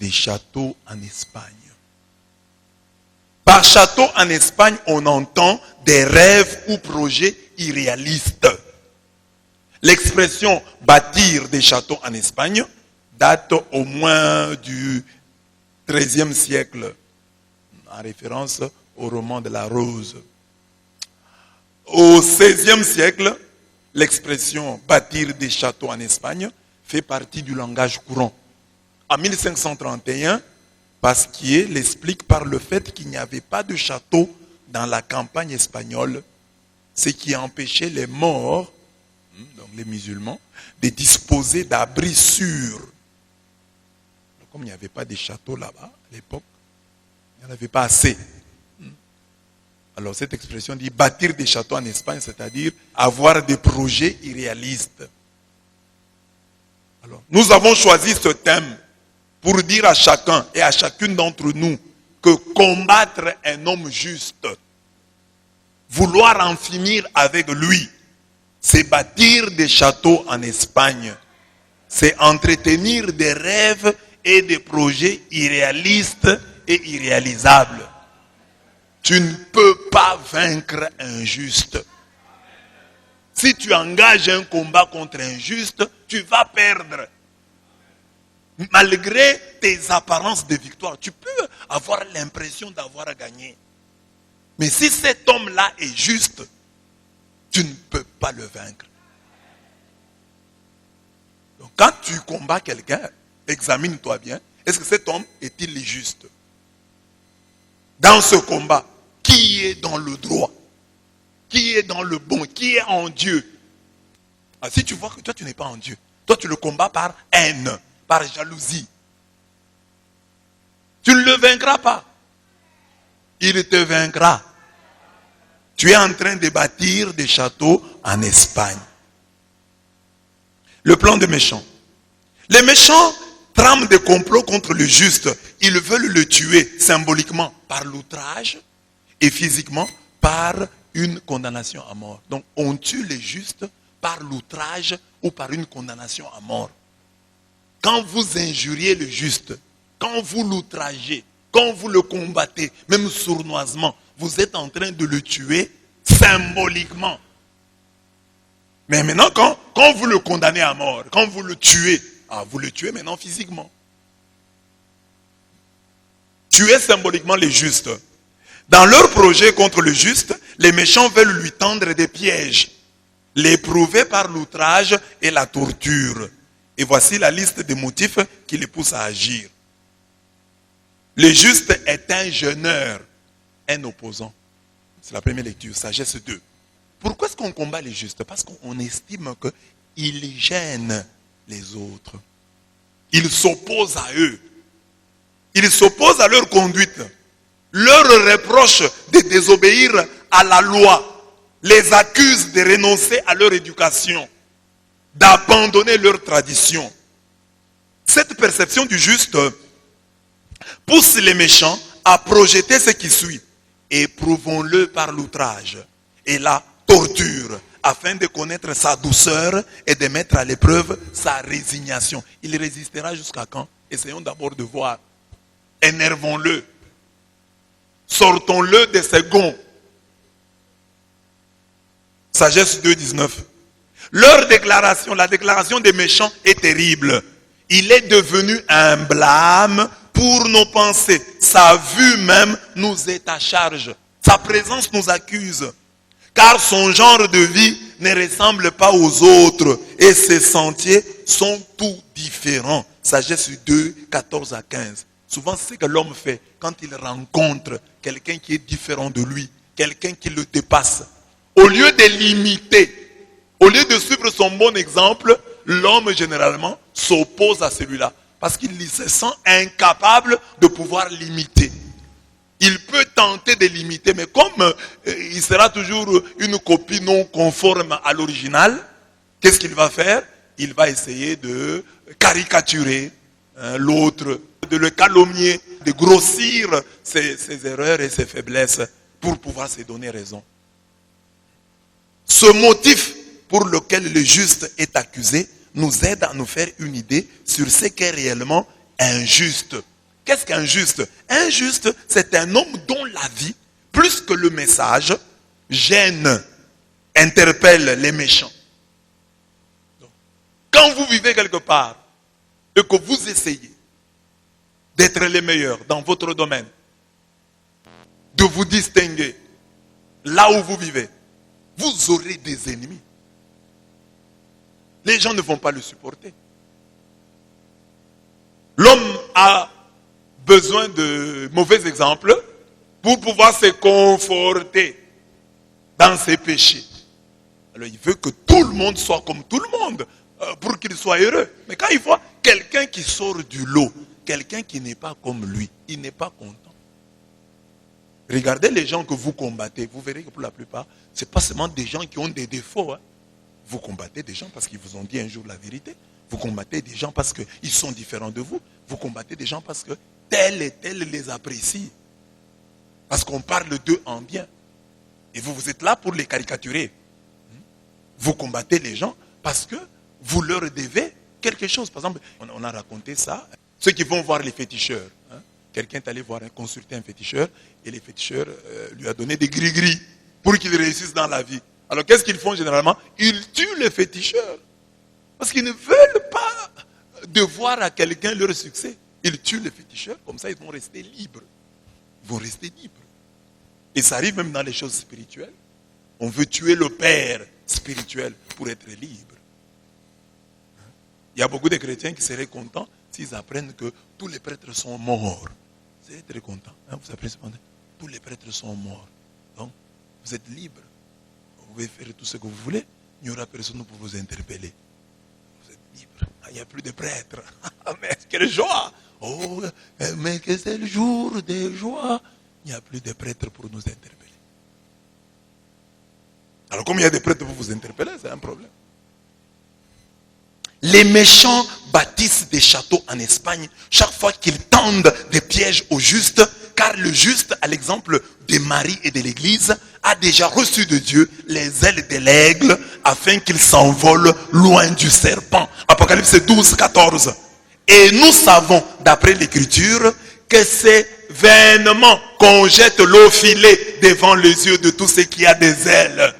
des châteaux en Espagne. Par château en Espagne, on entend des rêves ou projets irréalistes. L'expression bâtir des châteaux en Espagne date au moins du XIIIe siècle, en référence au roman de la Rose. Au XVIe siècle, l'expression bâtir des châteaux en Espagne fait partie du langage courant. En 1531, Pasquier l'explique par le fait qu'il n'y avait pas de château dans la campagne espagnole, ce qui empêchait les morts, donc les musulmans, de disposer d'abris sûrs. Comme il n'y avait pas de château là-bas, à l'époque, il n'y en avait pas assez. Alors cette expression dit bâtir des châteaux en Espagne, c'est-à-dire avoir des projets irréalistes. Alors, nous avons choisi ce thème pour dire à chacun et à chacune d'entre nous que combattre un homme juste, vouloir en finir avec lui, c'est bâtir des châteaux en Espagne. C'est entretenir des rêves et des projets irréalistes et irréalisables. Tu ne peux pas vaincre un juste. Si tu engages un combat contre un juste, tu vas perdre. Malgré tes apparences de victoire, tu peux avoir l'impression d'avoir gagné. Mais si cet homme-là est juste, tu ne peux pas le vaincre. Donc quand tu combats quelqu'un, examine-toi bien. Est-ce que cet homme est-il juste? Dans ce combat, qui est dans le droit? Qui est dans le bon? Qui est en Dieu? Ah, si tu vois que toi tu n'es pas en Dieu, toi tu le combats par haine, par jalousie. Tu ne le vaincras pas. Il te vaincra. Tu es en train de bâtir des châteaux en Espagne. Le plan des méchants. Les méchants trament des complots contre le juste. Ils veulent le tuer symboliquement par l'outrage et physiquement par une condamnation à mort. Donc on tue les justes par l'outrage ou par une condamnation à mort. Quand vous injuriez le juste, quand vous l'outragez, quand vous le combattez, même sournoisement, vous êtes en train de le tuer symboliquement. Mais maintenant, quand vous le condamnez à mort, quand vous le tuez, vous le tuez maintenant physiquement. Tuez symboliquement les justes. Dans leur projet contre le juste, les méchants veulent lui tendre des pièges, l'éprouver par l'outrage et la torture. Et voici la liste des motifs qui les poussent à agir. Le juste est un jeûneur, un opposant. C'est la première lecture, sagesse 2. Pourquoi est-ce qu'on combat les justes? Parce qu'on estime qu'ils gênent les autres. Ils s'opposent à eux. Ils s'opposent à leur conduite. Leur reproche de désobéir à la loi. Les accusent de renoncer à leur éducation. D'abandonner leur tradition. Cette perception du juste pousse les méchants à projeter ce qui suit. Éprouvons-le par l'outrage et la torture, afin de connaître sa douceur et de mettre à l'épreuve sa résignation. Il résistera jusqu'à quand? Essayons d'abord de voir. Énervons-le. Sortons-le de ses gonds. Sagesse 2, 19. Leur déclaration, la déclaration des méchants est terrible. Il est devenu un blâme pour nos pensées. Sa vue même nous est à charge. Sa présence nous accuse. Car son genre de vie ne ressemble pas aux autres. Et ses sentiers sont tout différents. Sagesse 2, 14 à 15. Souvent, c'est ce que l'homme fait quand il rencontre quelqu'un qui est différent de lui. Quelqu'un qui le dépasse. Au lieu de l'imiter, au lieu de suivre son bon exemple, l'homme généralement s'oppose à celui-là. Parce qu'il se sent incapable de pouvoir l'imiter. Il peut tenter de l'imiter, mais comme il sera toujours une copie non conforme à l'original, qu'est-ce qu'il va faire? Il va essayer de caricaturer l'autre, de le calomnier, de grossir ses erreurs et ses faiblesses pour pouvoir se donner raison. Ce motif pour lequel le juste est accusé nous aide à nous faire une idée sur ce qu'est réellement injuste. Qu'est-ce qu'un juste? Un juste, c'est un homme dont la vie, plus que le message, gêne, interpelle les méchants. Donc, quand vous vivez quelque part et que vous essayez d'être les meilleurs dans votre domaine, de vous distinguer là où vous vivez, vous aurez des ennemis. Les gens ne vont pas le supporter. L'homme a besoin de mauvais exemples pour pouvoir se conforter dans ses péchés. Alors il veut que tout le monde soit comme tout le monde pour qu'il soit heureux. Mais quand il voit quelqu'un qui sort du lot, quelqu'un qui n'est pas comme lui, il n'est pas content. Regardez les gens que vous combattez, vous verrez que pour la plupart, ce n'est pas seulement des gens qui ont des défauts. Hein. Vous combattez des gens parce qu'ils vous ont dit un jour la vérité. Vous combattez des gens parce qu'ils sont différents de vous. Vous combattez des gens parce que tel et tel les apprécie. Parce qu'on parle d'eux en bien. Et vous êtes là pour les caricaturer. Vous combattez les gens parce que vous leur devez quelque chose. Par exemple, on a raconté ça. Ceux qui vont voir les féticheurs. Hein. Quelqu'un est allé consulter un féticheur et les féticheurs lui a donné des gris-gris pour qu'il réussisse dans la vie. Alors qu'est-ce qu'ils font généralement? Ils tuent les féticheurs. Parce qu'ils ne veulent pas devoir à quelqu'un leur succès. Ils tuent les féticheurs, comme ça ils vont rester libres. Ils vont rester libres. Et ça arrive même dans les choses spirituelles. On veut tuer le père spirituel pour être libre. Il y a beaucoup de chrétiens qui seraient contents s'ils apprennent que tous les prêtres sont morts. Vous êtes très contents. Hein? Vous apprenez cependant, tous les prêtres sont morts. Donc, vous êtes libre. Vous pouvez faire tout ce que vous voulez. Il n'y aura personne pour vous interpeller. Vous êtes libre. Il n'y a plus de prêtres. Mais quelle joie! Oh, mais que c'est le jour de joie. Il n'y a plus de prêtres pour nous interpeller. Alors, comme il y a des prêtres pour vous interpeller, c'est un problème. Les méchants bâtissent des châteaux en Espagne chaque fois qu'ils tendent des pièges aux justes, car le juste, à l'exemple de Marie et de l'Église, a déjà reçu de Dieu les ailes de l'aigle afin qu'il s'envole loin du serpent. Apocalypse 12, 14. Et nous savons, d'après l'Écriture, que c'est vainement qu'on jette l'eau filée devant les yeux de tous ceux qui ont des ailes.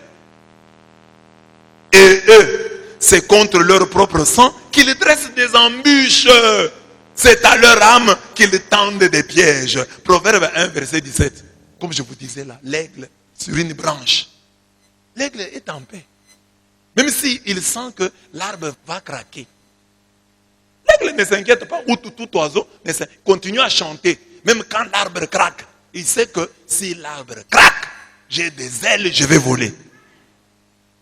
Et eux, c'est contre leur propre sang qu'ils dressent des embûches. C'est à leur âme qu'ils tendent des pièges. Proverbe 1, verset 17. Comme je vous disais là, l'aigle sur une branche. L'aigle est en paix. Même s'il sent que l'arbre va craquer. L'aigle ne s'inquiète pas, ou tout oiseau, mais continue à chanter. Même quand l'arbre craque, il sait que si l'arbre craque, j'ai des ailes, je vais voler.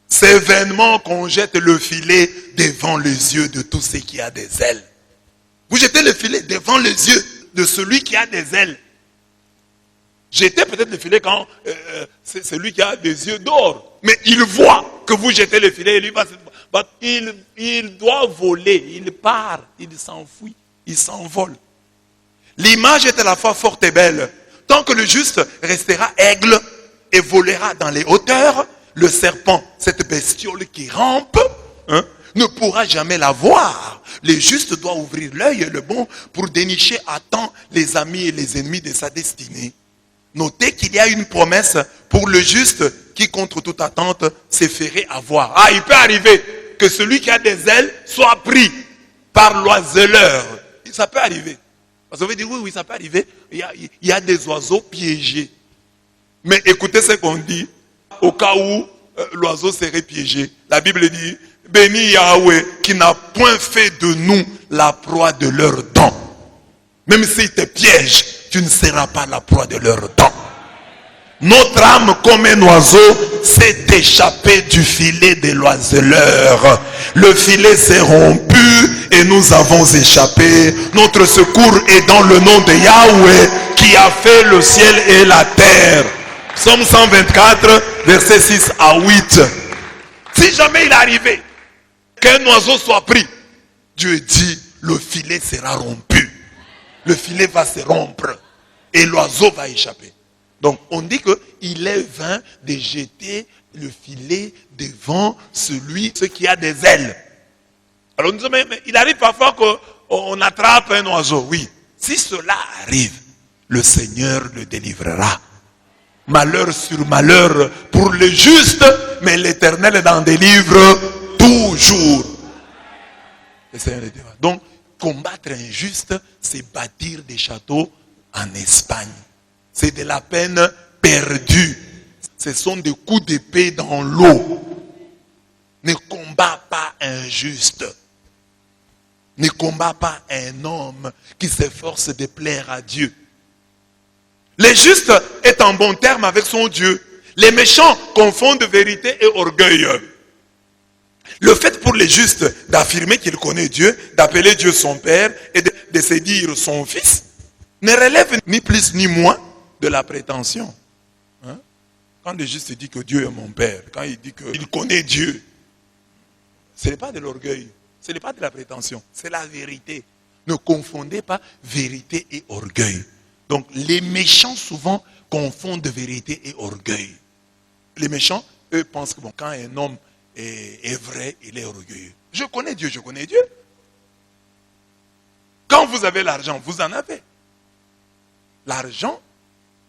C'est vainement qu'on jette le filet devant les yeux de tous ceux qui ont des ailes. Vous jetez le filet devant les yeux de celui qui a des ailes. Jetez peut-être le filet quand c'est celui qui a des yeux d'or. Mais il voit que vous jetez le filet et lui va se... Il doit voler, il part, il s'enfuit, il s'envole. L'image est à la fois forte et belle. Tant que le juste restera aigle et volera dans les hauteurs, le serpent, cette bestiole qui rampe, ne pourra jamais la voir. Le juste doit ouvrir l'œil et le bon pour dénicher à temps les amis et les ennemis de sa destinée. Notez qu'il y a une promesse pour le juste qui, contre toute attente, se ferait avoir. Ah, il peut arriver que celui qui a des ailes soit pris par l'oiseleur. Ça peut arriver. Parce que vous dites, oui, ça peut arriver. Il y a des oiseaux piégés. Mais écoutez ce qu'on dit. Au cas où l'oiseau serait piégé. La Bible dit, béni Yahweh qui n'a point fait de nous la proie de leur dent. Même s'ils te piègent, tu ne seras pas la proie de leur dent. Notre âme comme un oiseau s'est échappée du filet de l'oiseleur. Le filet s'est rompu et nous avons échappé. Notre secours est dans le nom de Yahweh qui a fait le ciel et la terre. Psaume 124, versets 6 à 8. Si jamais il arrivait qu'un oiseau soit pris, Dieu dit, le filet sera rompu. Le filet va se rompre et l'oiseau va échapper. Donc on dit qu'il est vain de jeter le filet devant ceux qui a des ailes. Alors nous disons, mais il arrive parfois qu'on attrape un oiseau, oui. Si cela arrive, le Seigneur le délivrera. Malheur sur malheur pour le juste, mais l'Éternel en délivre toujours. Le Seigneur le dira. Donc, combattre un juste, c'est bâtir des châteaux en Espagne. C'est de la peine perdue. Ce sont des coups d'épée dans l'eau. Ne combat pas un juste. Ne combat pas un homme qui s'efforce de plaire à Dieu. Le juste est en bon terme avec son Dieu. Les méchants confondent vérité et orgueil. Le fait pour les justes d'affirmer qu'il connaît Dieu, d'appeler Dieu son Père et de se dire son Fils, ne relève ni plus ni moins de la prétention. Hein? Quand le juste dit que Dieu est mon Père, quand il dit qu'il connaît Dieu, ce n'est pas de l'orgueil, ce n'est pas de la prétention, c'est la vérité. Ne confondez pas vérité et orgueil. Donc les méchants souvent confondent vérité et orgueil. Les méchants, eux, pensent que quand un homme est vrai, il est orgueilleux. Je connais Dieu, je connais Dieu. Quand vous avez l'argent, vous en avez. L'argent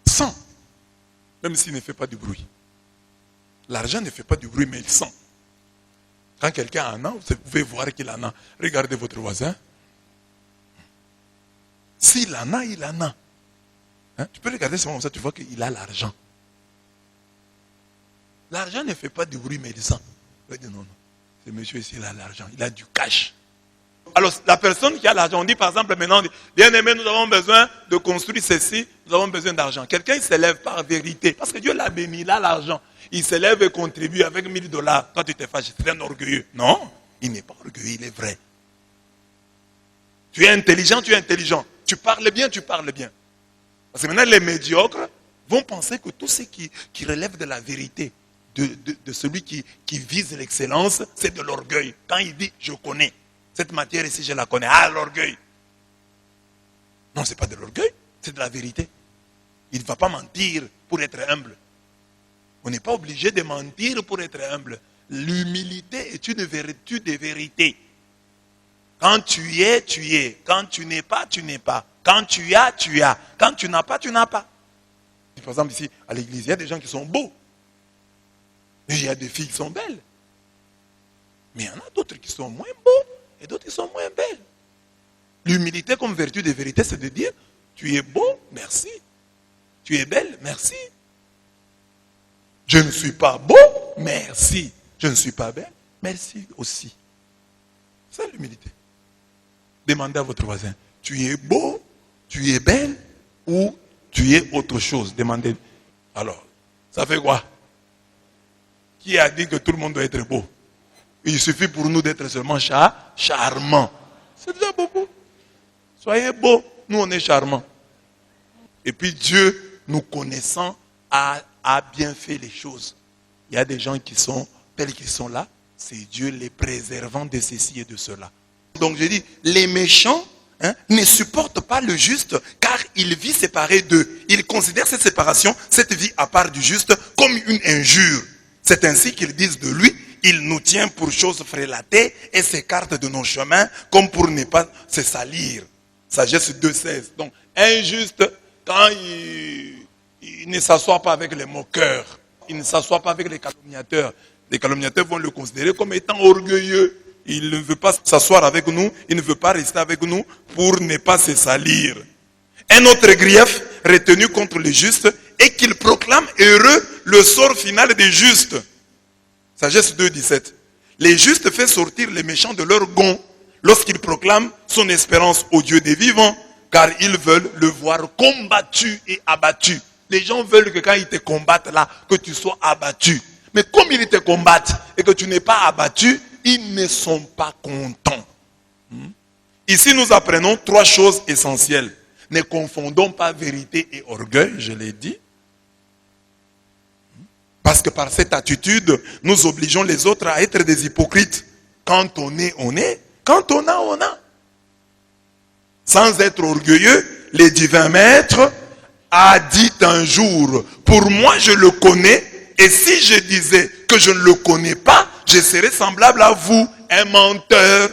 sent, même s'il ne fait pas du bruit. L'argent ne fait pas du bruit, mais il sent. Quand quelqu'un en a, vous pouvez voir qu'il en a. Regardez votre voisin. S'il en a, il en a. Hein? Tu peux regarder seulement comme ça, tu vois qu'il a l'argent. L'argent ne fait pas du bruit, mais il sent. Il dit non, non. Ce monsieur ici, il a l'argent. Il a du cash. Alors, la personne qui a l'argent, on dit par exemple maintenant, bien aimé, nous avons besoin de construire ceci, nous avons besoin d'argent. Quelqu'un, il s'élève par vérité. Parce que Dieu l'a béni, il a l'argent. Il s'élève et contribue avec $1000. Toi, tu te fâches, c'est un orgueilleux. Non, il n'est pas orgueilleux, il est vrai. Tu es intelligent, tu es intelligent. Tu parles bien, tu parles bien. Parce que maintenant, les médiocres vont penser que tout ce qui relève de la vérité, de celui qui vise l'excellence, c'est de l'orgueil. Quand il dit, je connais, cette matière ici, je la connais. Ah, l'orgueil. Non, ce n'est pas de l'orgueil, c'est de la vérité. Il ne va pas mentir pour être humble. On n'est pas obligé de mentir pour être humble. L'humilité est une vertu de vérité. Quand tu es, tu es. Quand tu n'es pas, tu n'es pas. Quand tu as, tu as. Quand tu n'as pas, tu n'as pas. Par exemple, ici, à l'église, il y a des gens qui sont beaux. Et il y a des filles qui sont belles. Mais il y en a d'autres qui sont moins beaux et d'autres qui sont moins belles. L'humilité comme vertu de vérité, c'est de dire, tu es beau, merci. Tu es belle, merci. Je ne suis pas beau, merci. Je ne suis pas belle, merci aussi. C'est l'humilité. Demandez à votre voisin, tu es beau, tu es belle ou tu es autre chose? Demandez. Alors, ça fait quoi? Qui a dit que tout le monde doit être beau? Il suffit pour nous d'être seulement charmants. C'est déjà beaucoup. Soyez beaux, nous on est charmants. Et puis Dieu, nous connaissant, a bien fait les choses. Il y a des gens qui sont tels qu'ils sont là. C'est Dieu les préservant de ceci et de cela. Donc je dis, les méchants ne supportent pas le juste car il vit séparé d'eux. Ils considèrent cette séparation, cette vie à part du juste, comme une injure. C'est ainsi qu'ils disent de lui, il nous tient pour choses frélatées et s'écarte de nos chemins comme pour ne pas se salir. Sagesse 2,16. Donc, injuste, quand il ne s'assoit pas avec les moqueurs, il ne s'assoit pas avec les calomniateurs. Les calomniateurs vont le considérer comme étant orgueilleux. Il ne veut pas s'asseoir avec nous, il ne veut pas rester avec nous pour ne pas se salir. Un autre grief retenu contre les justes est qu'il proclame heureux le sort final des justes. Sagesse 2,17. Les justes fait sortir les méchants de leur gond lorsqu'ils proclament son espérance au Dieu des vivants, car ils veulent le voir combattu et abattu. Les gens veulent que quand ils te combattent là, que tu sois abattu. Mais comme ils te combattent et que tu n'es pas abattu, ils ne sont pas contents. Ici, nous apprenons 3 choses essentielles. Ne confondons pas vérité et orgueil, je l'ai dit. Parce que par cette attitude, nous obligeons les autres à être des hypocrites. Quand on est, on est. Quand on a, on a. Sans être orgueilleux, le divin maître a dit un jour, pour moi je le connais, et si je disais que je ne le connais pas, je serais semblable à vous, un menteur.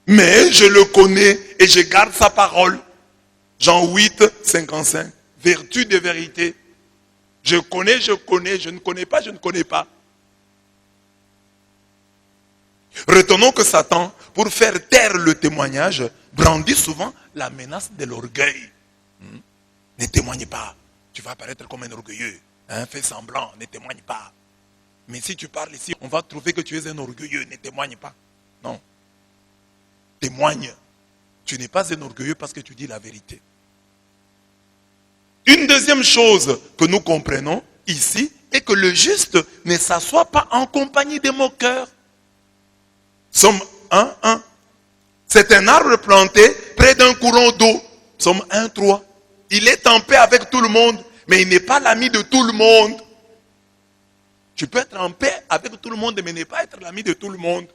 Mais je le connais et je garde sa parole. Jean 8, 55. Vertu de vérité. Je connais, je ne connais pas, je ne connais pas. Retenons que Satan, pour faire taire le témoignage, brandit souvent la menace de l'orgueil. Ne témoigne pas. Tu vas apparaître comme un orgueilleux. Fais semblant, ne témoigne pas. Mais si tu parles ici, on va trouver que tu es un orgueilleux. Ne témoigne pas. Non. Témoigne. Tu n'es pas un orgueilleux parce que tu dis la vérité. Une deuxième chose que nous comprenons ici est que le juste ne s'assoit pas en compagnie des moqueurs. Somme 1, 1. C'est un arbre planté près d'un courant d'eau. Somme 1, 3. Il est en paix avec tout le monde, mais il n'est pas l'ami de tout le monde. Tu peux être en paix avec tout le monde, mais ne pas être l'ami de tout le monde.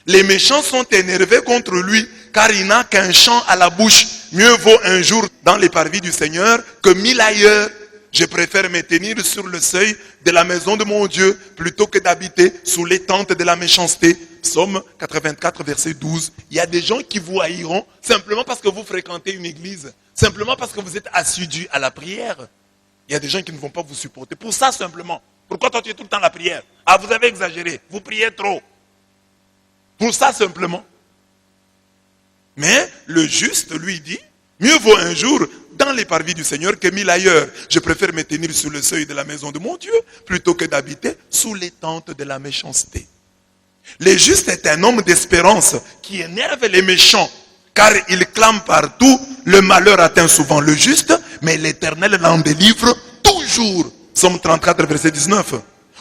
Les méchants sont énervés contre lui, car il n'a qu'un chant à la bouche. Mieux vaut un jour dans les parvis du Seigneur que 1000 ailleurs. Je préfère me tenir sur le seuil de la maison de mon Dieu plutôt que d'habiter sous les tentes de la méchanceté. Psaume 84, verset 12. Il y a des gens qui vous haïront simplement parce que vous fréquentez une église. Simplement parce que vous êtes assidus à la prière. Il y a des gens qui ne vont pas vous supporter. Pour ça simplement. Pourquoi toi tu es tout le temps à la prière? Ah, vous avez exagéré. Vous priez trop. Pour ça simplement. Mais le juste lui dit, mieux vaut un jour dans les parvis du Seigneur que 1000 ailleurs. Je préfère me tenir sur le seuil de la maison de mon Dieu plutôt que d'habiter sous les tentes de la méchanceté. Le juste est un homme d'espérance qui énerve les méchants, car il clame partout, le malheur atteint souvent le juste, mais l'Éternel l'en délivre toujours. Psaume 34, verset 19.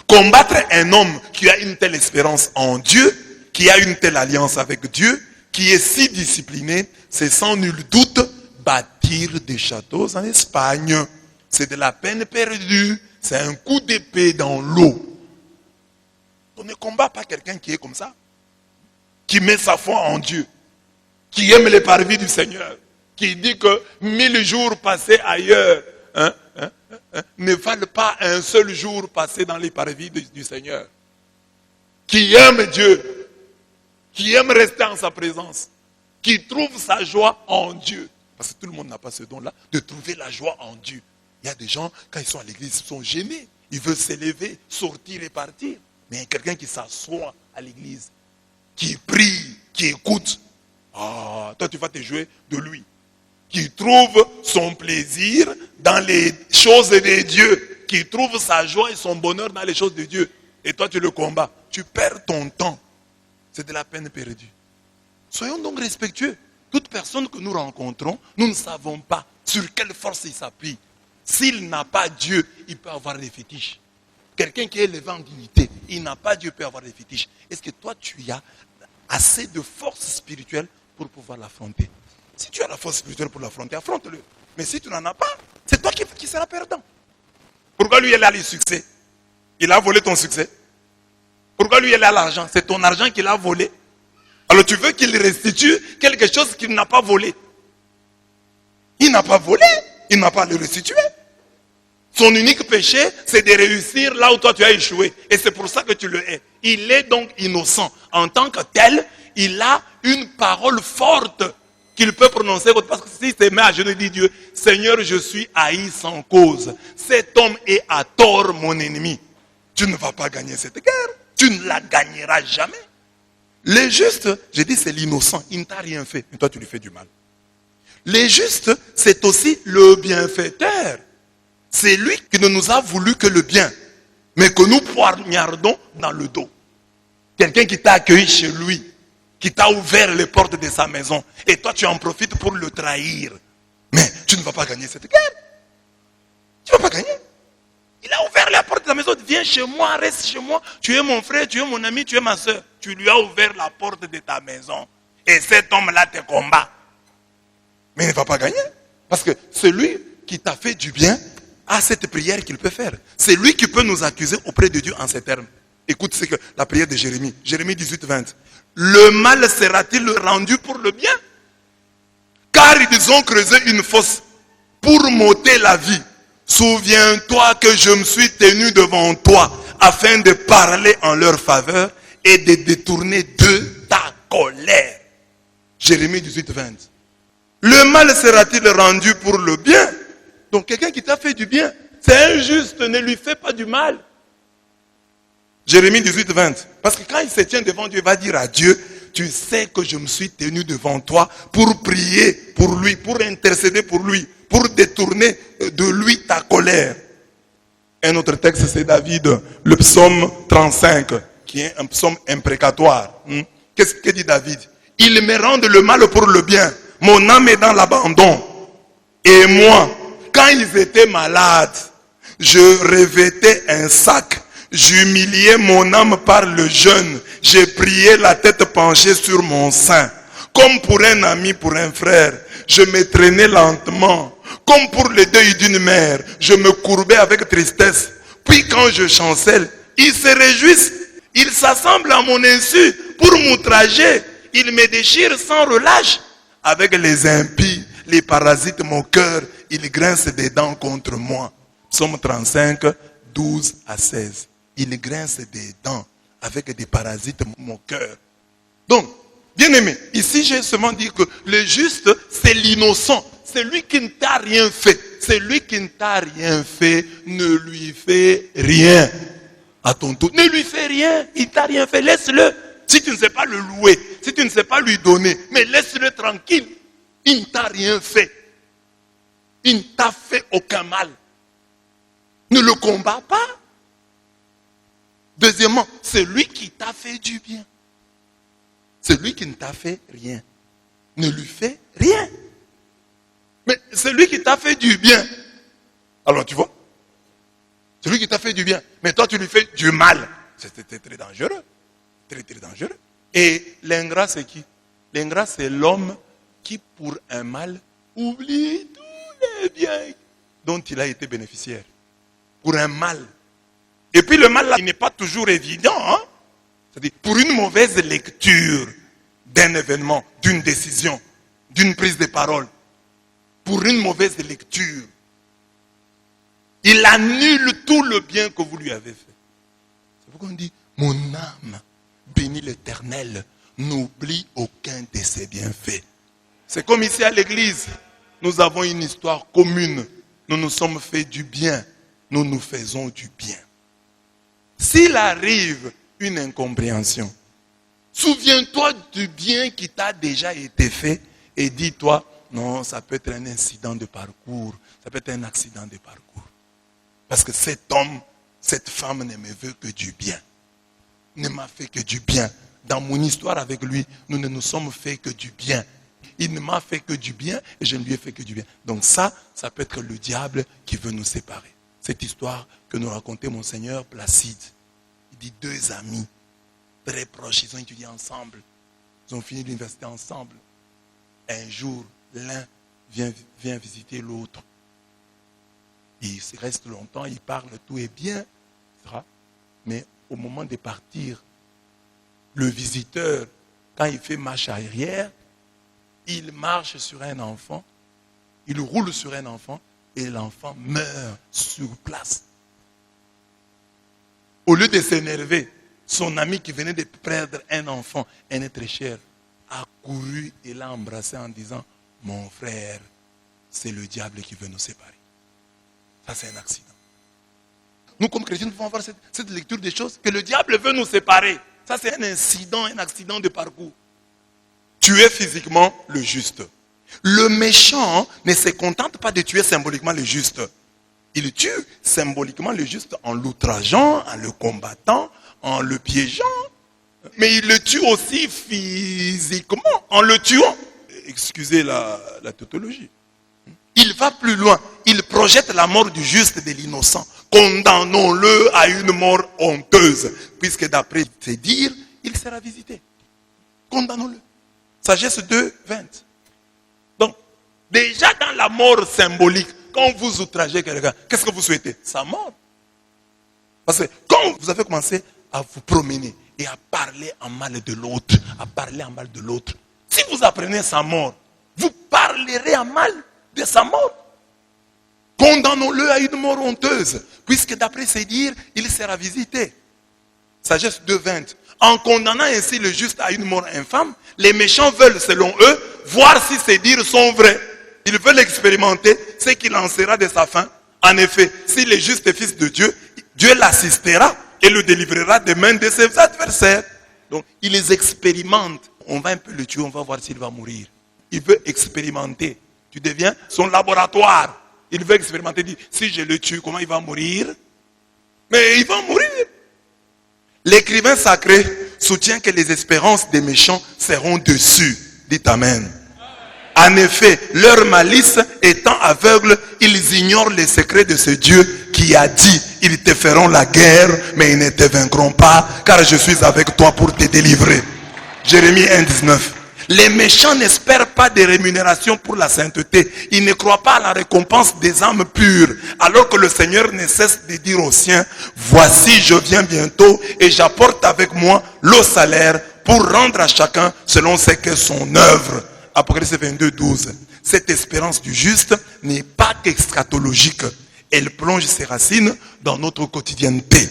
Combattre un homme qui a une telle espérance en Dieu, qui a une telle alliance avec Dieu, qui est si discipliné, c'est sans nul doute bâtir des châteaux en Espagne. C'est de la peine perdue, c'est un coup d'épée dans l'eau. On ne combat pas quelqu'un qui est comme ça, qui met sa foi en Dieu, qui aime les parvis du Seigneur, qui dit que 1000 jours passés ailleurs ne valent pas un seul jour passé dans les parvis du Seigneur, qui aime Dieu, qui aime rester en sa présence, qui trouve sa joie en Dieu. Parce que tout le monde n'a pas ce don-là, de trouver la joie en Dieu. Il y a des gens, quand ils sont à l'église, ils sont gênés. Ils veulent s'élever, sortir et partir. Mais il y a quelqu'un qui s'assoit à l'église, qui prie, qui écoute. Ah, toi tu vas te jouer de lui. Qui trouve son plaisir dans les choses de Dieu. Qui trouve sa joie et son bonheur dans les choses de Dieu. Et toi tu le combats. Tu perds ton temps. C'est de la peine perdue. Soyons donc respectueux. Toute personne que nous rencontrons, nous ne savons pas sur quelle force il s'appuie. S'il n'a pas Dieu, il peut avoir des fétiches. Quelqu'un qui est élevé en dignité, il n'a pas Dieu, peut avoir des fétiches. Est-ce que toi, tu as assez de force spirituelle pour pouvoir l'affronter? Si tu as la force spirituelle pour l'affronter, affronte-le. Mais si tu n'en as pas, c'est toi qui seras perdant. Pourquoi lui, il a le succès? Il a volé ton succès. Pourquoi lui, il a l'argent? C'est ton argent qu'il a volé. Alors tu veux qu'il restitue quelque chose qu'il n'a pas volé. Il n'a pas volé, il n'a pas à le restituer. Son unique péché, c'est de réussir là où toi tu as échoué. Et c'est pour ça que tu le hais. Il est donc innocent. En tant que tel, il a une parole forte qu'il peut prononcer. Parce que s'il se met à genoux et dit Dieu, Seigneur, je suis haï sans cause. Cet homme est à tort mon ennemi. Tu ne vas pas gagner cette guerre. Tu ne la gagneras jamais. Les justes, j'ai dit c'est l'innocent, il ne t'a rien fait, mais toi tu lui fais du mal. Les justes, c'est aussi le bienfaiteur. C'est lui qui ne nous a voulu que le bien, mais que nous poignardons dans le dos. Quelqu'un qui t'a accueilli chez lui, qui t'a ouvert les portes de sa maison, et toi tu en profites pour le trahir. Mais tu ne vas pas gagner cette guerre. Tu ne vas pas gagner. Il a ouvert la porte de la maison, viens chez moi, reste chez moi. Tu es mon frère, tu es mon ami, tu es ma soeur. Tu lui as ouvert la porte de ta maison. Et cet homme-là te combat. Mais il ne va pas gagner. Parce que celui qui t'a fait du bien a cette prière qu'il peut faire. C'est lui qui peut nous accuser auprès de Dieu en ces termes. Écoute, c'est que la prière de Jérémie. Jérémie 18, 20. Le mal sera-t-il rendu pour le bien? Car ils ont creusé une fosse pour m'ôter la vie. Souviens-toi que je me suis tenu devant toi afin de parler en leur faveur et de détourner de ta colère. Jérémie 18, 20. Le mal sera-t-il rendu pour le bien? Donc quelqu'un qui t'a fait du bien, c'est injuste, ne lui fais pas du mal. Jérémie 18, 20. Parce que quand il se tient devant Dieu, il va dire à Dieu, tu sais que je me suis tenu devant toi pour prier pour lui, pour intercéder pour lui, pour détourner de lui ta colère. Un autre texte, c'est David, le psaume 35, qui est un psaume imprécatoire. Qu'est-ce que dit David? Ils me rendent le mal pour le bien. Mon âme est dans l'abandon. Et moi, quand ils étaient malades, je revêtais un sac. J'humiliais mon âme par le jeûne. J'ai prié la tête penchée sur mon sein. Comme pour un ami, pour un frère. Je me traînais lentement. Comme pour le deuil d'une mère. Je me courbais avec tristesse. Puis quand je chancelle, ils se réjouissent. Ils s'assemblent à mon insu pour m'outrager. Ils me déchirent sans relâche. Avec les impies, les parasites, mon cœur, ils grincent des dents contre moi. Psaume 35, 12 à 16. Ils grincent des dents avec des parasites, mon cœur. Donc, bien aimé, ici j'ai seulement dit que le juste, c'est l'innocent. C'est lui qui ne t'a rien fait. C'est lui qui ne t'a rien fait, ne lui fait rien. À ton tour, ne lui fais rien. Il ne t'a rien fait, laisse-le. Si tu ne sais pas le louer, si tu ne sais pas lui donner, mais laisse-le tranquille. Il ne t'a rien fait. Il ne t'a fait aucun mal. Ne le combats pas. Deuxièmement, c'est lui qui t'a fait du bien. C'est lui qui ne t'a fait rien. Ne lui fais rien. Mais c'est lui qui t'a fait du bien. Alors tu vois, c'est lui qui t'a fait du bien. Mais toi tu lui fais du mal. C'est très dangereux. Très très dangereux. Et l'ingrat c'est qui? L'ingrat c'est l'homme qui pour un mal oublie tous les biens dont il a été bénéficiaire. Pour un mal. Et puis le mal là, il n'est pas toujours évident. C'est-à-dire pour une mauvaise lecture d'un événement, d'une décision, d'une prise de parole. Pour une mauvaise lecture. Il annule tout le bien que vous lui avez fait. C'est pourquoi on dit, mon âme bénit l'Éternel, n'oublie aucun de ses bienfaits. C'est comme ici à l'église, nous avons une histoire commune. Nous nous sommes fait du bien, nous nous faisons du bien. S'il arrive une incompréhension, souviens-toi du bien qui t'a déjà été fait et dis-toi, non, ça peut être un incident de parcours, ça peut être un accident de parcours. Parce que cet homme, cette femme ne me veut que du bien. Ne m'a fait que du bien. Dans mon histoire avec lui, nous ne nous sommes fait que du bien. Il ne m'a fait que du bien et je ne lui ai fait que du bien. Donc ça peut être le diable qui veut nous séparer. Cette histoire que nous racontait Monseigneur Placide. Il dit 2 amis très proches, ils ont étudié ensemble. Ils ont fini l'université ensemble. Un jour, l'un vient visiter l'autre. Il reste longtemps, il parle, tout est bien. Mais au moment de partir, le visiteur, quand il fait marche arrière, il marche sur un enfant, il roule sur un enfant et l'enfant meurt sur place. Au lieu de s'énerver, son ami qui venait de perdre un enfant, un être cher, a couru et l'a embrassé en disant, mon frère, c'est le diable qui veut nous séparer. Ça, c'est un accident. Nous, comme chrétiens, nous pouvons avoir cette lecture des choses, que le diable veut nous séparer. Ça, c'est un incident, un accident de parcours. Tuer physiquement le juste. Le méchant ne se contente pas de tuer symboliquement le juste. Il tue symboliquement le juste en l'outrageant, en le combattant, en le piégeant. Mais il le tue aussi physiquement, en le tuant. Excusez la tautologie. Il va plus loin. Il projette la mort du juste et de l'innocent. Condamnons-le à une mort honteuse. Puisque d'après ses dires, il sera visité. Condamnons-le. Sagesse 2, 20. Donc, déjà dans la mort symbolique, quand vous outragez quelqu'un, qu'est-ce que vous souhaitez? Sa mort. Parce que quand vous avez commencé à vous promener et à parler en mal de l'autre, si vous apprenez sa mort, vous parlerez en mal de sa mort. Condamnons-le à une mort honteuse, puisque d'après ses dires, il sera visité. Sagesse 2, 20. En condamnant ainsi le juste à une mort infâme, les méchants veulent, selon eux, voir si ces dires sont vrais. Ils veulent expérimenter ce qu'il en sera de sa fin. En effet, si le juste est fils de Dieu, Dieu l'assistera et le délivrera des mains de ses adversaires. Donc, il les expérimente. On va un peu le tuer, on va voir s'il va mourir. Il veut expérimenter. Tu deviens son laboratoire. Il veut expérimenter. Il dit, si je le tue, comment il va mourir? Mais il va mourir. L'écrivain sacré soutient que les espérances des méchants seront dessus. Dites Amen. En effet, leur malice étant aveugle, ils ignorent les secrets de ce Dieu qui a dit, ils te feront la guerre, mais ils ne te vaincront pas, car je suis avec toi pour te délivrer. Jérémie 1, 19. Les méchants n'espèrent pas de rémunération pour la sainteté. Ils ne croient pas à la récompense des âmes pures. Alors que le Seigneur ne cesse de dire aux siens, voici je viens bientôt et j'apporte avec moi le salaire pour rendre à chacun selon ce qu'est son œuvre. Apocalypse 22, 12. Cette espérance du juste n'est pas qu'eschatologique. Elle plonge ses racines dans notre quotidienneté.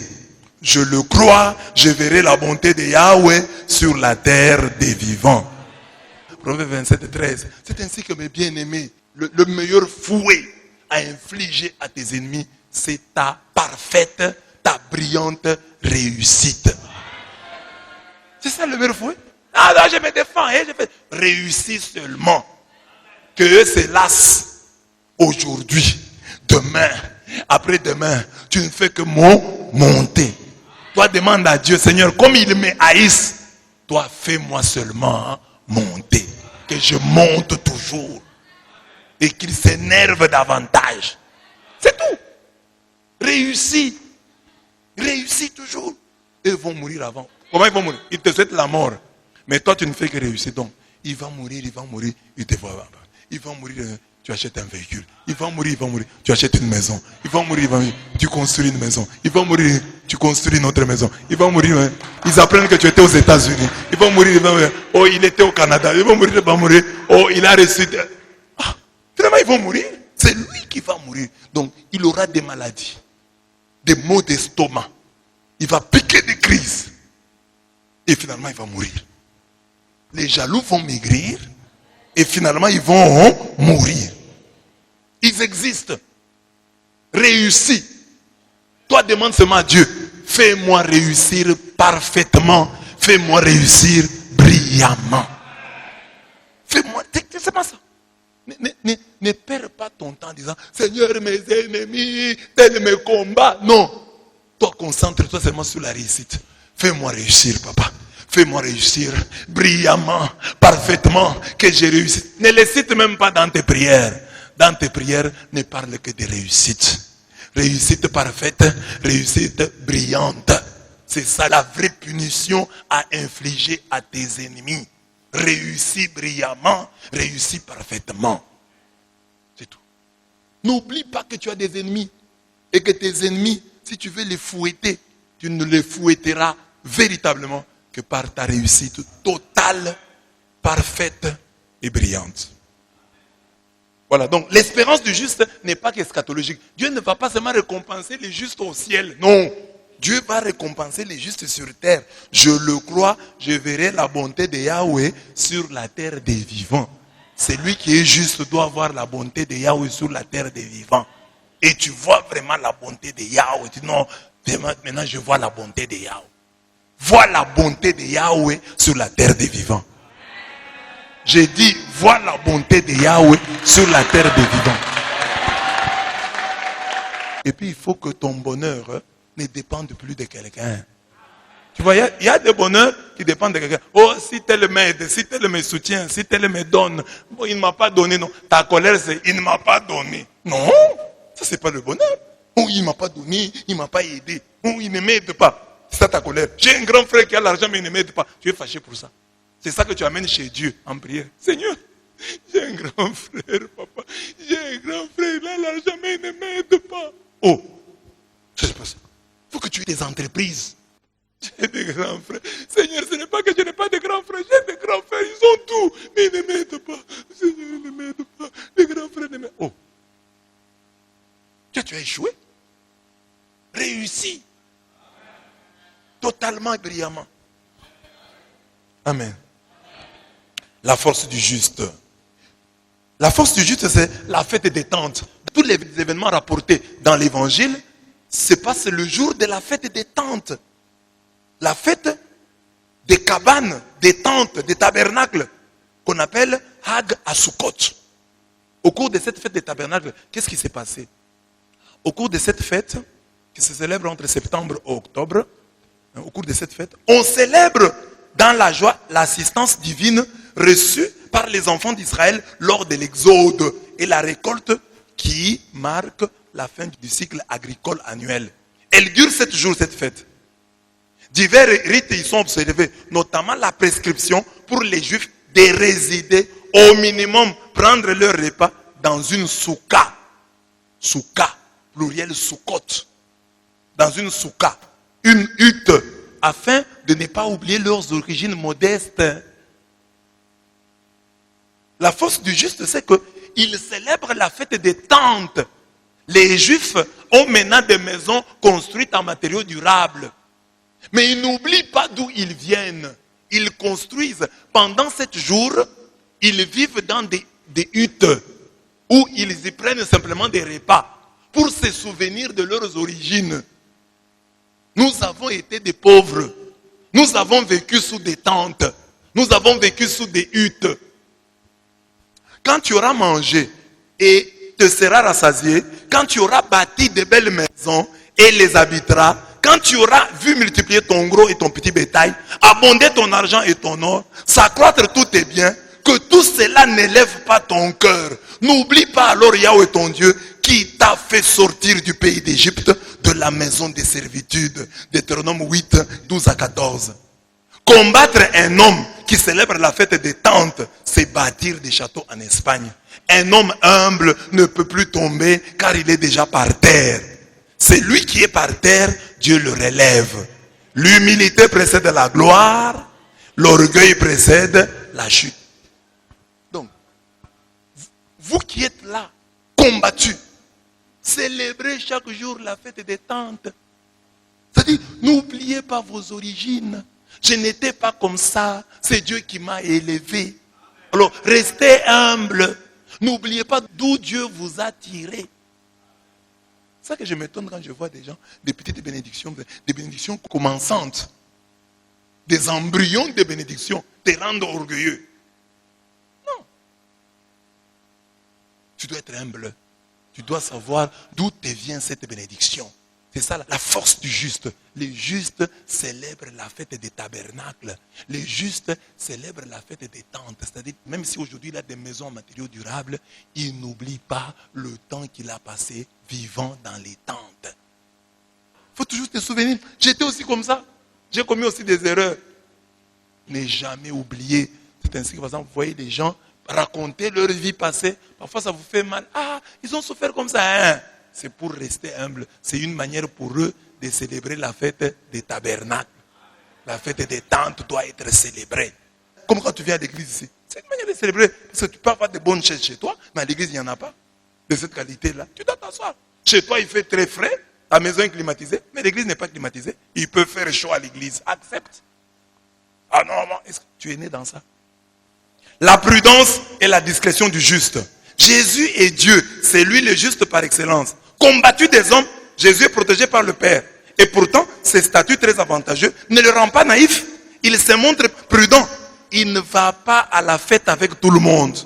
Je le crois, je verrai la bonté de Yahweh sur la terre des vivants. Proverbe 27, 13. C'est ainsi que mes bien-aimés, le meilleur fouet à infliger à tes ennemis, c'est ta parfaite, ta brillante réussite. C'est ça le meilleur fouet? Ah là, je me défends. Je fais réussis seulement. Que eux se lassent aujourd'hui, demain, après-demain. Tu ne fais que monter. Toi, demande à Dieu, Seigneur, comme il me haïsse, toi, fais-moi seulement monter. Que je monte toujours. Et qu'il s'énerve davantage. C'est tout. Réussis. Réussis toujours. Eux vont mourir avant. Comment ils vont mourir? Ils te souhaitent la mort. Mais toi, tu ne fais que réussir. Donc, il va mourir, il te voit. Il va mourir, tu achètes un véhicule. Il va mourir, tu achètes une maison. Il va mourir, tu construis une maison. Il va mourir, tu construis une autre maison. Il va mourir, ils apprennent que tu étais aux États-Unis. Il va mourir, oh, il était au Canada. Il va mourir, oh, il a reçu. Ah, finalement, ils vont mourir. C'est lui qui va mourir. Donc, il aura des maladies, des maux d'estomac. Il va piquer des crises. Et finalement, il va mourir. Les jaloux vont maigrir et finalement ils vont mourir. Ils existent. Réussis. Toi demande seulement à Dieu, fais-moi réussir parfaitement. Fais-moi réussir brillamment. Fais-moi, c'est pas ça. Ne perds pas ton temps en disant, Seigneur, mes ennemis, tel me combat. Non. Toi, concentre-toi seulement sur la réussite. Fais-moi réussir, papa. Fais-moi réussir brillamment, parfaitement, que j'ai réussi. Ne les cite même pas dans tes prières. Dans tes prières, ne parle que de réussite. Réussite parfaite, réussite brillante. C'est ça la vraie punition à infliger à tes ennemis. Réussis brillamment, réussis parfaitement. C'est tout. N'oublie pas que tu as des ennemis. Et que tes ennemis, si tu veux les fouetter, tu ne les fouetteras véritablement que par ta réussite totale, parfaite et brillante. Voilà, donc l'espérance du juste n'est pas qu'eschatologique. Dieu ne va pas seulement récompenser les justes au ciel. Non, Dieu va récompenser les justes sur terre. Je le crois, je verrai la bonté de Yahweh sur la terre des vivants. Celui qui est juste doit voir la bonté de Yahweh sur la terre des vivants. Et tu vois vraiment la bonté de Yahweh. Tu dis non, maintenant je vois la bonté de Yahweh. Vois la bonté de Yahweh sur la terre des vivants. J'ai dit, vois la bonté de Yahweh sur la terre des vivants. Et puis il faut que ton bonheur ne dépende plus de quelqu'un. Tu vois, il y a des bonheurs qui dépendent de quelqu'un. Oh, si tel m'aide, si tel me soutient, si tel me donne. Bon, il ne m'a pas donné, non. Ta colère, c'est il ne m'a pas donné. Non, ça c'est pas le bonheur. Oh, il ne m'a pas donné, il ne m'a pas aidé. Oh, il ne m'aide pas. C'est ça ta colère. J'ai un grand frère qui a l'argent mais il ne m'aide pas. Tu es fâché pour ça. C'est ça que tu amènes chez Dieu en prière. Seigneur, j'ai un grand frère, papa. J'ai un grand frère, il a l'argent mais il ne m'aide pas. Oh, c'est pas ça. Il faut que tu aies des entreprises. J'ai des grands frères. Seigneur, ce n'est pas que je n'ai pas de grands frères. J'ai des grands frères, ils ont tout. Mais ils ne m'aident pas. Seigneur, ils ne m'aident pas. Les grands frères ne m'aident pas. Oh, tu as échoué. Réussi. Totalement et brillamment. Amen. La force du juste. La force du juste, c'est la fête des tentes. Tous les événements rapportés dans l'évangile se passent le jour de la fête des tentes. La fête des cabanes, des tentes, des tabernacles, qu'on appelle Hag à Sukkot. Au cours de cette fête des tabernacles, qu'est-ce qui s'est passé? Au cours de cette fête, qui se célèbre entre septembre et octobre, au cours de cette fête, on célèbre dans la joie l'assistance divine reçue par les enfants d'Israël lors de l'exode et la récolte qui marque la fin du cycle agricole annuel. Elle dure 7 jours, cette fête. Divers rites y sont observés, notamment la prescription pour les Juifs de résider au minimum, prendre leur repas dans une souka. Souka, pluriel soukot. Dans une souka, une hutte, afin de ne pas oublier leurs origines modestes. La force du juste, c'est qu'ils célèbrent la fête des tentes. Les Juifs ont maintenant des maisons construites en matériaux durables. Mais ils n'oublient pas d'où ils viennent. Ils construisent. Pendant 7 jours, ils vivent dans des huttes où ils y prennent simplement des repas pour se souvenir de leurs origines. Nous avons été des pauvres. Nous avons vécu sous des tentes. Nous avons vécu sous des huttes. Quand tu auras mangé et te seras rassasié, quand tu auras bâti de belles maisons et les habiteras, quand tu auras vu multiplier ton gros et ton petit bétail, abonder ton argent et ton or, s'accroître tous tes biens, que tout cela n'élève pas ton cœur. N'oublie pas alors Yahweh ton Dieu qui t'a fait sortir du pays d'Égypte, de la maison des servitudes. Deutéronome 8, 12 à 14. Combattre un homme qui célèbre la fête des tentes, c'est bâtir des châteaux en Espagne. Un homme humble ne peut plus tomber car il est déjà par terre. C'est lui qui est par terre, Dieu le relève. L'humilité précède la gloire, l'orgueil précède la chute. Donc, vous qui êtes là, combattus, célébrez chaque jour la fête des tentes. C'est-à-dire, n'oubliez pas vos origines. Je n'étais pas comme ça, c'est Dieu qui m'a élevé. Alors, restez humble. N'oubliez pas d'où Dieu vous a tiré. C'est ça que je m'étonne quand je vois des gens, des petites bénédictions commençantes, des embryons de bénédictions, te rendre orgueilleux. Non. Tu dois être humble. Tu dois savoir d'où te vient cette bénédiction. C'est ça la force du juste. Les justes célèbrent la fête des tabernacles. Les justes célèbrent la fête des tentes. C'est-à-dire, même si aujourd'hui il a des maisons en matériaux durables, il n'oublie pas le temps qu'il a passé vivant dans les tentes. Il faut toujours te souvenir. J'étais aussi comme ça. J'ai commis aussi des erreurs. Ne jamais oublier. C'est ainsi que, par exemple, vous voyez des gens raconter leur vie passée. Parfois, ça vous fait mal. Ah, ils ont souffert comme ça. Hein? C'est pour rester humble. C'est une manière pour eux de célébrer la fête des tabernacles. La fête des tentes doit être célébrée. Comme quand tu viens à l'église ici. C'est une manière de célébrer. Parce que tu peux avoir de bonnes chaises chez toi, mais à l'église, il n'y en a pas. De cette qualité-là. Tu dois t'asseoir. Chez toi, il fait très frais. Ta maison est climatisée, mais l'église n'est pas climatisée. Il peut faire chaud à l'église. Accepte. Ah non, est-ce que tu es né dans ça? La prudence et la discrétion du juste. Jésus est Dieu. C'est lui le juste par excellence. Combattu des hommes, Jésus est protégé par le Père. Et pourtant, ses statuts très avantageux ne le rendent pas naïf. Il se montre prudent. Il ne va pas à la fête avec tout le monde.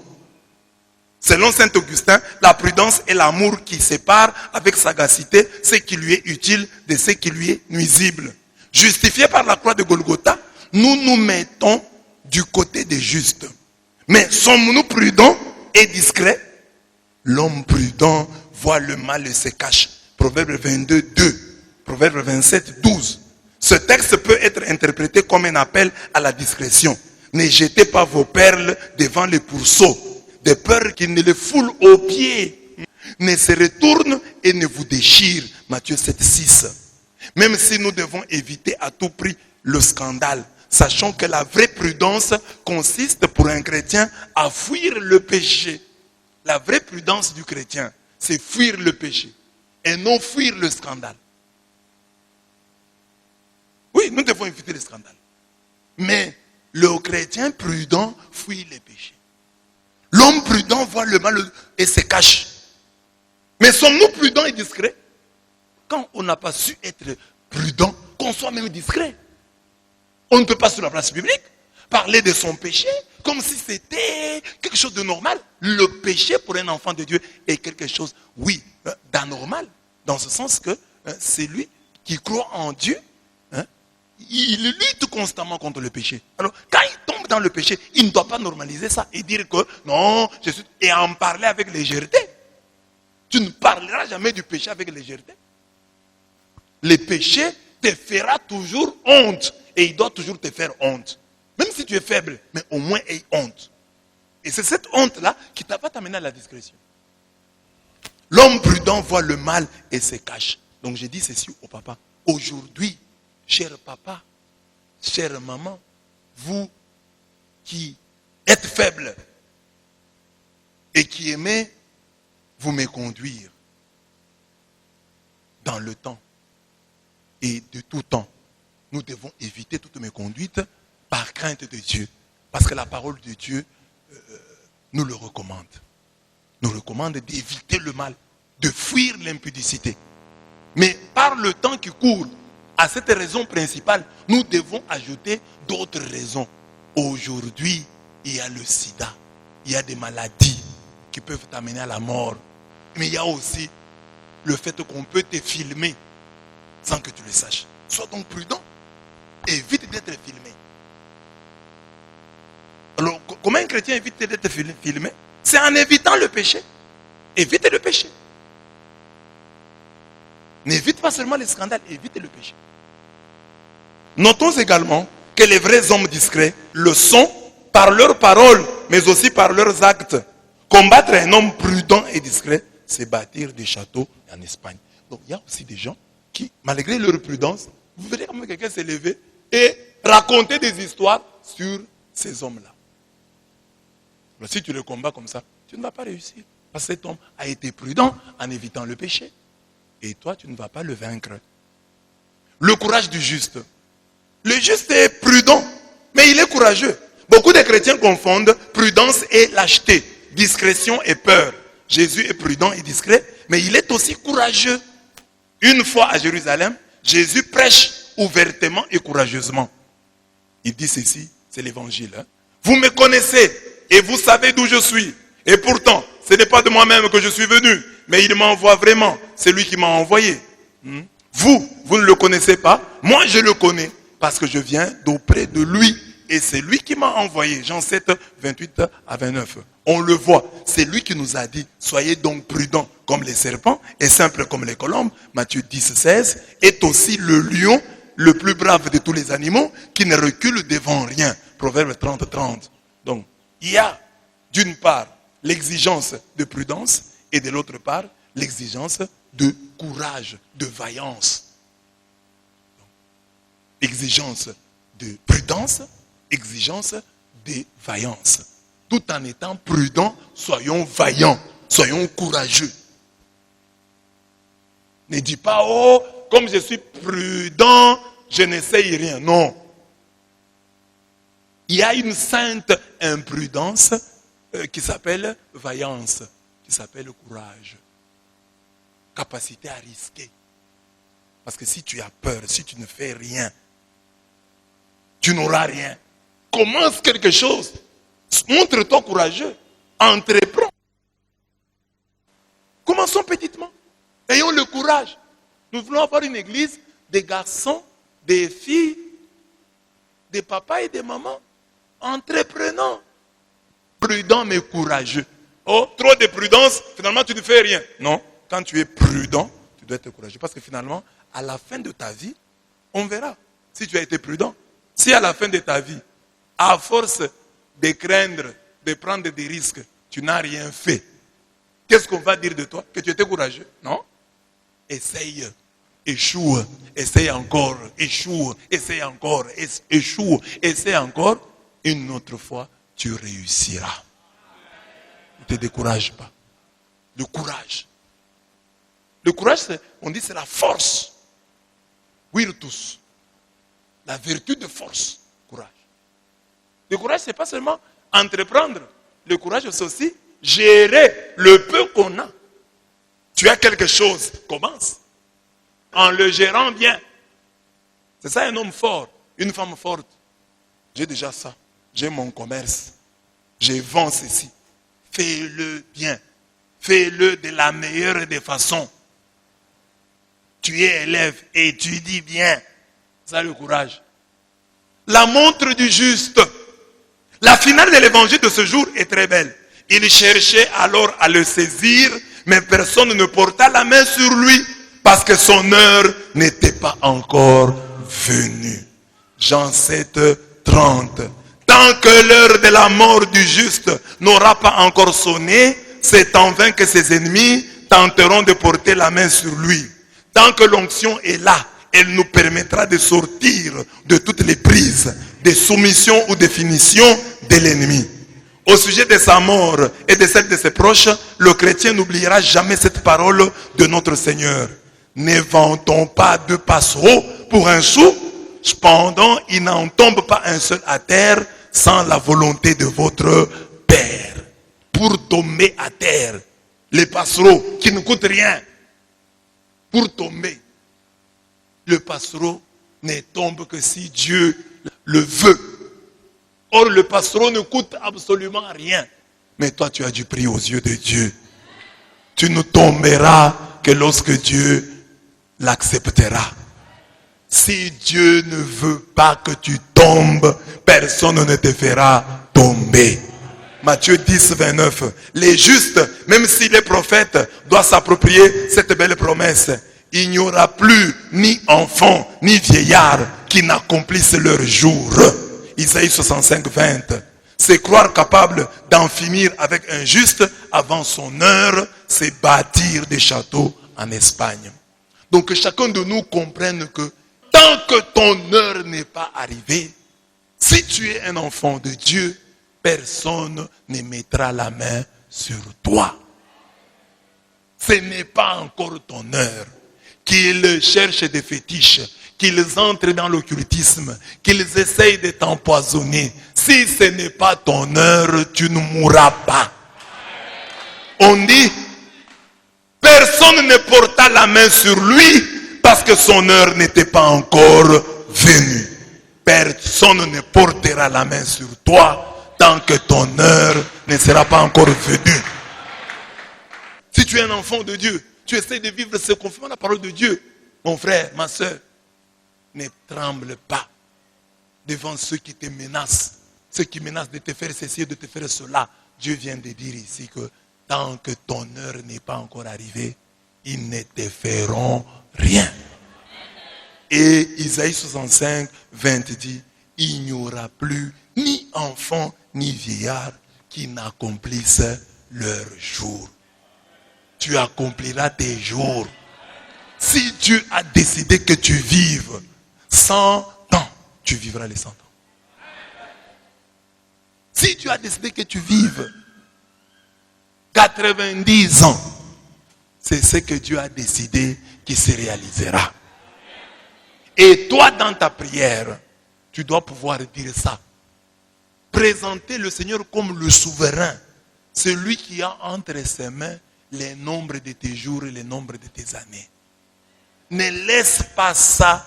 Selon saint Augustin, la prudence et l'amour qui séparent avec sagacité ce qui lui est utile de ce qui lui est nuisible. Justifiés par la croix de Golgotha, nous nous mettons du côté des justes. Mais sommes-nous prudents et discrets? L'homme prudent voit le mal et se cache. Proverbe 22, 2. Proverbe 27, 12. Ce texte peut être interprété comme un appel à la discrétion. Ne jetez pas vos perles devant les pourceaux, de peur qu'ils ne les foulent aux pieds, ne se retournent et ne vous déchirent. Matthieu 7, 6. Même si nous devons éviter à tout prix le scandale, sachant que la vraie prudence consiste pour un chrétien à fuir le péché. La vraie prudence du chrétien, c'est fuir le péché et non fuir le scandale. Oui, nous devons éviter le scandale. Mais Le chrétien prudent fuit les péchés. L'homme prudent voit le mal et se cache. Mais sommes-nous prudents et discrets? Quand on n'a pas su être prudent, qu'on soit même discret. On ne peut pas sur la place publique parler de son péché comme si c'était quelque chose de normal. Le péché pour un enfant de Dieu est quelque chose, oui, d'anormal. Dans ce sens que c'est lui qui croit en Dieu. Il lutte constamment contre le péché. Alors, quand il tombe dans le péché, il ne doit pas normaliser ça et dire que non, et en parler avec légèreté. Tu ne parleras jamais du péché avec légèreté. Le péché te fera toujours honte et il doit toujours te faire honte. Même si tu es faible, mais au moins aie honte. Et c'est cette honte-là qui va t'amener à la discrétion. L'homme prudent voit le mal et se cache. Donc j'ai dit ceci au papa. Aujourd'hui, cher papa, chère maman, vous qui êtes faibles et qui aimez vous me conduire dans le temps et de tout temps, nous devons éviter toutes mes conduites par crainte de Dieu. Parce que la parole de Dieu nous le recommande. Nous recommande d'éviter le mal, de fuir l'impudicité. Mais par le temps qui court, à cette raison principale, nous devons ajouter d'autres raisons. Aujourd'hui, il y a le sida, il y a des maladies qui peuvent t'amener à la mort. Mais il y a aussi le fait qu'on peut te filmer sans que tu le saches. Sois donc prudent, évite d'être filmé. Alors, comment un chrétien évite d'être filmé? C'est en évitant le péché. Évite le péché. N'évite pas seulement les scandales, évite le péché. Notons également que les vrais hommes discrets le sont par leurs paroles, mais aussi par leurs actes. Combattre un homme prudent et discret, c'est bâtir des châteaux en Espagne. Donc il y a aussi des gens qui, malgré leur prudence, vous verrez comment quelqu'un s'est levé et raconter des histoires sur ces hommes-là. Mais si tu le combats comme ça, tu ne vas pas réussir. Parce que cet homme a été prudent en évitant le péché. Et toi, tu ne vas pas le vaincre. Le courage du juste. Le juste est prudent, mais il est courageux. Beaucoup de chrétiens confondent prudence et lâcheté, discrétion et peur. Jésus est prudent et discret, mais il est aussi courageux. Une fois à Jérusalem, Jésus prêche ouvertement et courageusement. Il dit ceci, c'est l'évangile. Vous me connaissez et vous savez d'où je suis. Et pourtant, ce n'est pas de moi-même que je suis venu, mais il m'envoie vraiment. C'est lui qui m'a envoyé. Vous ne le connaissez pas. Moi, je le connais parce que je viens d'auprès de lui. Et c'est lui qui m'a envoyé. Jean 7, 28 à 29. On le voit. C'est lui qui nous a dit, soyez donc prudents comme les serpents et simples comme les colombes. Matthieu 10, 16. Est aussi le lion, le plus brave de tous les animaux, qui ne recule devant rien. Proverbe 30, 30. Donc, il y a d'une part l'exigence de prudence et de l'autre part l'exigence de courage, de vaillance. Donc, exigence de prudence, exigence de vaillance. Tout en étant prudents, soyons vaillants, soyons courageux. Ne dis pas, oh, comme je suis prudent, je n'essaye rien. Non. Il y a une sainte imprudence qui s'appelle vaillance, qui s'appelle courage. Capacité à risquer. Parce que si tu as peur, si tu ne fais rien, tu n'auras rien. Commence quelque chose. Montre-toi courageux. Entreprends. Commençons petitement. Ayons le courage. Nous voulons avoir une église des garçons, des filles, des papas et des mamans. Entreprenants. Prudents mais courageux. Oh, trop de prudence, finalement tu ne fais rien. Non, quand tu es prudent, tu dois être courageux. Parce que finalement, à la fin de ta vie, on verra si tu as été prudent. Si à la fin de ta vie, à force de craindre, de prendre des risques, tu n'as rien fait, qu'est-ce qu'on va dire de toi? Que tu étais courageux? Non? Essaye, échoue, essaye encore, échoue, essaye encore, échoue, essaye encore. Une autre fois, tu réussiras. Ne te décourage pas. Le courage. Le courage, on dit, c'est la force. Virtus. La vertu de force. Courage. Le courage, ce n'est pas seulement entreprendre. Le courage, c'est aussi gérer le peu qu'on a. Tu as quelque chose, commence. En le gérant bien. C'est ça un homme fort, une femme forte. J'ai déjà ça. J'ai mon commerce. Je vends ceci. Fais-le bien. Fais-le de la meilleure des façons. Tu es élève, étudie bien. Ça, le courage. La montre du juste. La finale de l'évangile de ce jour est très belle. Il cherchait alors à le saisir, mais personne ne porta la main sur lui parce que son heure n'était pas encore venue. Jean 7, 30. Tant que l'heure de la mort du juste n'aura pas encore sonné, c'est en vain que ses ennemis tenteront de porter la main sur lui. Tant que l'onction est là, elle nous permettra de sortir de toutes les prises, des soumissions ou définitions de l'ennemi. Au sujet de sa mort et de celle de ses proches, le chrétien n'oubliera jamais cette parole de notre Seigneur. Ne vantons pas 2 passereaux pour un sou, cependant il n'en tombe pas un seul à terre sans la volonté de votre Père. Pour tomber à terre, les passereaux qui ne coûtent rien, pour tomber, le passereau ne tombe que si Dieu le veut. Or, le passereau ne coûte absolument rien. Mais toi, tu as du prix aux yeux de Dieu. Tu ne tomberas que lorsque Dieu l'acceptera. Si Dieu ne veut pas que tu tombes, personne ne te fera tomber. Matthieu 10, 29. Les justes, même si les prophètes doivent s'approprier cette belle promesse, il n'y aura plus ni enfants, ni vieillards qui n'accomplissent leur jour. Isaïe 65, 20. C'est croire capable d'en finir avec un juste avant son heure, c'est bâtir des châteaux en Espagne. Donc que chacun de nous comprenne que tant que ton heure n'est pas arrivée, si tu es un enfant de Dieu, personne ne mettra la main sur toi. Ce n'est pas encore ton heure. Qu'ils cherchent des fétiches, qu'ils entrent dans l'occultisme, qu'ils essayent de t'empoisonner. Si ce n'est pas ton heure, tu ne mourras pas. On dit, personne ne porta la main sur lui parce que son heure n'était pas encore venue. Personne ne portera la main sur toi tant que ton heure ne sera pas encore venue. Si tu es un enfant de Dieu, tu essaies de vivre ce conformément à la parole de Dieu. Mon frère, ma soeur, ne tremble pas devant ceux qui te menacent. Ceux qui menacent de te faire ceci et de te faire cela. Dieu vient de dire ici que tant que ton heure n'est pas encore arrivée, ils ne te feront rien. Et Isaïe 65, 20 dit, il n'y aura plus ni enfants ni vieillards qui n'accomplissent leur jour. Tu accompliras tes jours. Si Dieu a décidé que tu vives 100 ans, tu vivras les 100 ans. Si Dieu a décidé que tu vives 90 ans, c'est ce que Dieu a décidé qui se réalisera. Et toi, dans ta prière, tu dois pouvoir dire ça. Présenter le Seigneur comme le souverain, celui qui a entre ses mains les nombres de tes jours et les nombres de tes années. Ne laisse pas ça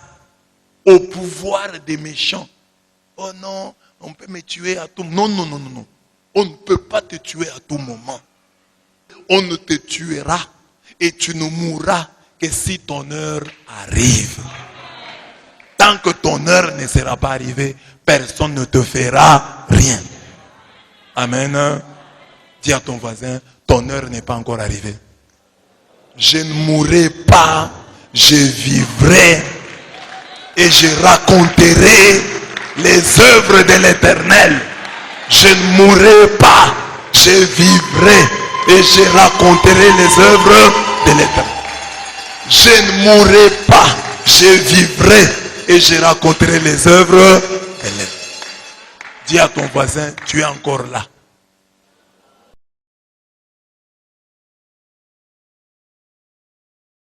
au pouvoir des méchants. Oh non, on peut me tuer à tout moment. Non, non, non, non. On ne peut pas te tuer à tout moment. On ne te tuera et tu ne mourras que si ton heure arrive. Tant que ton heure ne sera pas arrivée, personne ne te fera rien. Amen. Dis à ton voisin, ton heure n'est pas encore arrivée. Je ne mourrai pas, je vivrai et je raconterai les œuvres de l'Éternel. Je ne mourrai pas, je vivrai et je raconterai les œuvres de l'Éternel. Je ne mourrai pas, je vivrai et je raconterai les œuvres de l'Éternel. Dis à ton voisin, tu es encore là.